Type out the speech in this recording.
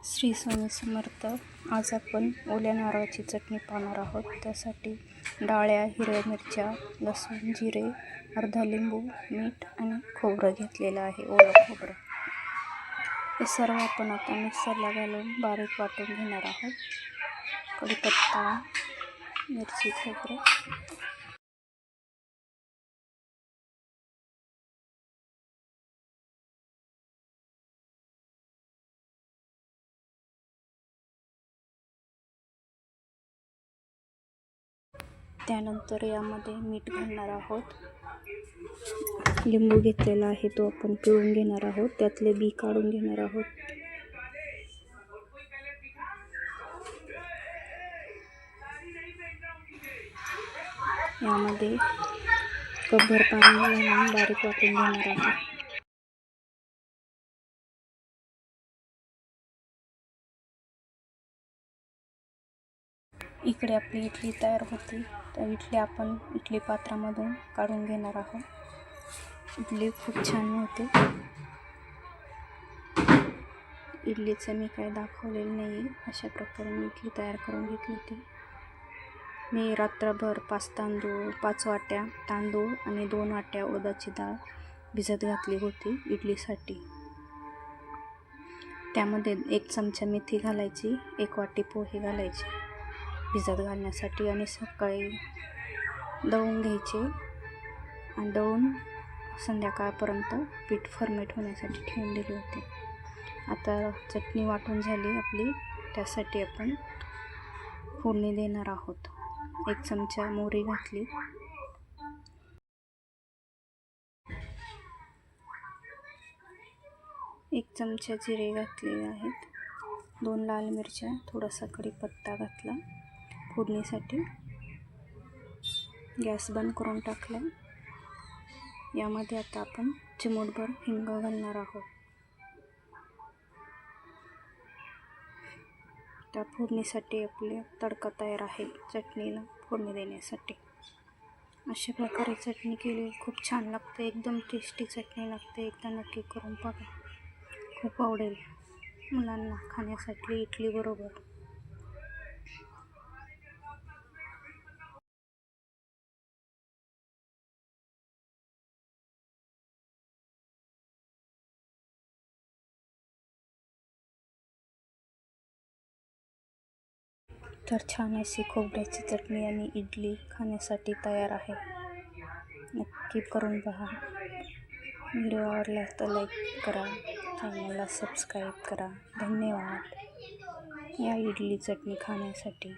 श्री स्वामी समर्थ. आज आपण ओल्या नारळाची चटणी पाहणार आहोत. त्यासाठी डाळ्या, हिरव्या मिरच्या, लसूण, जिरे, अर्धा लिंबू, मीठ आणि खोबरं घेतलेलं आहे, ओलं खोबरं. हे सर्व आपण आता मिक्सरला घालून बारीक वाटून घेणार आहोत. कढीपत्ता, मिरची, खोबरं. त्यानंतर यामध्ये मीठ घालणार आहोत. लिंबू घेतलेला आहे, तो आपण पिळून घेणार आहोत. त्यातले बी काढून घेणार आहोत. यामध्ये कपभर पाणी घालून बारीक वाटून घेणार आहोत. इकडे आपली इडली तयार होती. तर इडली आपण इडली पात्रामधून काढून घेणार आहोत. इडली खूप छान होते. इडलीचं मी काही दाखवलेलं नाही. अशा प्रकारे मी इडली तयार करून घेतली होती. मी रात्रभर 5 वाट्या तांदूळ आणि 2 वाट्या उडदाची डाळ भिजत घातली होती इडलीसाठी. त्यामध्ये 1 चमचा मेथी घालायची, 1 वाटी पोहे घालायचे भिजत घालण्यासाठी आणि सकाळी दळून घ्यायचे आणि दळून संध्याकाळपर्यंत पीठ फर्मेट होण्यासाठी ठेवून दिले होते. आता चटणी वाटून झाली आपली. त्यासाठी आपण फोडणी देणार आहोत. 1 चमचा मोहरी घातली, 1 चमचा जिरे घातलेले आहेत, 2 लाल मिरच्या, थोडासा कढीपत्ता घातला फोडणीसाठी. गॅस बंद करून टाकला. यामध्ये आता आपण चिमूटभर हिंग घालणार आहोत. त्या फोडणीसाठी आपले तडका तयार आहे चटणीला फोडणी देण्यासाठी. अशा प्रकारे चटणी केली खूप छान लागते. एकदम टेस्टी चटणी लागते. एकदा नक्की करून बघा, खूप आवडेल मुलांना खाण्यासाठी इडली बरोबर. तर छान अशी खोबऱ्याची चटणी आणि इडली खाण्यासाठी तयार आहे. नक्की करून पहा. व्हिडिओ आवडला तर लाईक करा, चॅनलला सबस्क्राईब करा. धन्यवाद. या इडली चटणी खाण्यासाठी.